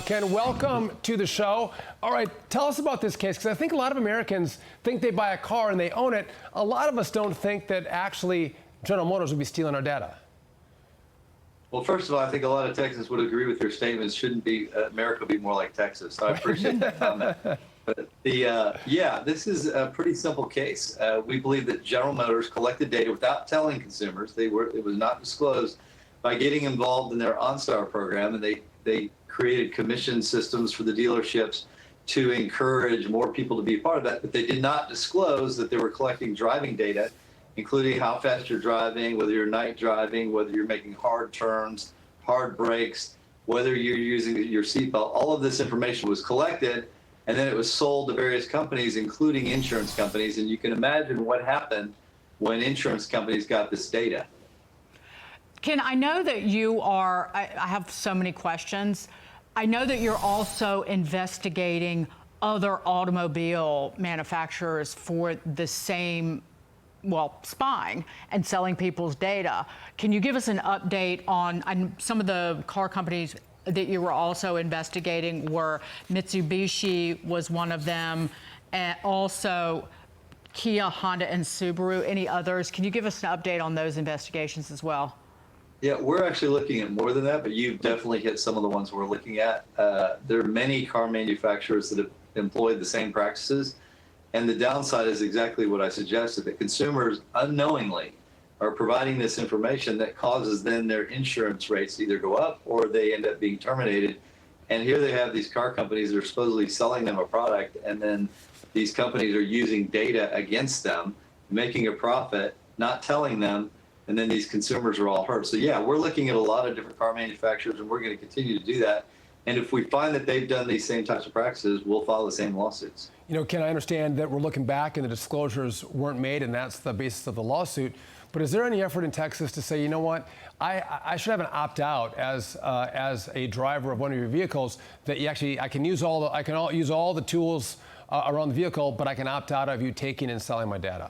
Ken, welcome to the show. All right, tell us about this case, because I think a lot of Americans think they buy a car and they own it. A lot of us don't think that actually General Motors would be stealing our data. Well, first of all, I think a lot of Texans would agree with your statements. Shouldn't be America be more like Texas? So I appreciate that comment. But this is a pretty simple case. We believe that General Motors collected data without telling consumers. It was not disclosed by getting involved in their OnStar program, and they created commission systems for the dealerships to encourage more people to be a part of that. But they did not disclose that they were collecting driving data, including how fast you're driving, whether you're night driving, whether you're making hard turns, hard brakes, whether you're using your seatbelt. All of this information was collected, and then it was sold to various companies, including insurance companies. And you can imagine what happened when insurance companies got this data. Ken, I know that you are, I have so many questions. I know that you're also investigating other automobile manufacturers for the same, well, spying and selling people's data. Can you give us an update on some of the car companies that you were also investigating? Were Mitsubishi was one of them, and also Kia, Honda, and Subaru. Any others? Can you give us an update on those investigations as well? Yeah, we're actually looking at more than that, but you've definitely hit some of the ones we're looking at. There are many car manufacturers that have employed the same practices, and the downside is exactly what I suggested, that consumers unknowingly are providing this information that causes then their insurance rates to either go up or they end up being terminated. And here they have these car companies that are supposedly selling them a product, and then these companies are using data against them, making a profit, not telling them, and then these consumers are all hurt. So yeah, we're looking at a lot of different car manufacturers, and we're going to continue to do that. And if we find that they've done these same types of practices, we'll file the same lawsuits. You know, Ken, I understand that we're looking back and the disclosures weren't made, and that's the basis of the lawsuit. But is there any effort in Texas to say, you know what, I should have an opt-out as a driver of one of your vehicles, that you actually I can use all the tools around the vehicle, but I can opt out of you taking and selling my data?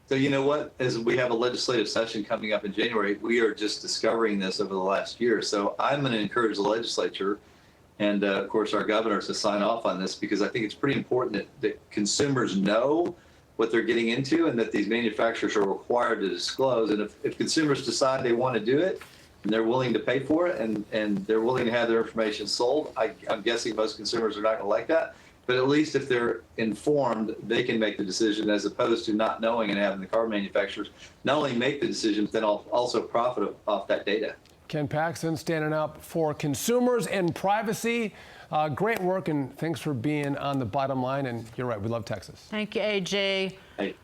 So you know what, as we have a legislative session coming up in January, we are just discovering this over the last year. So I'm going to encourage the legislature and of course our governors to sign off on this, because I think it's pretty important that consumers know what they're getting into, and that these manufacturers are required to disclose. And if consumers decide they want to do it and they're willing to pay for it, and they're willing to have their information sold, I'm guessing most consumers are not going to like that. But at least if they're informed, they can make the decision, as opposed to not knowing and having the car manufacturers not only make the decision, but then also profit off that data. Ken Paxton standing up for consumers and privacy. Great work, and thanks for being on The Bottom Line. And you're right, we love Texas. Thank you, AJ. Hey.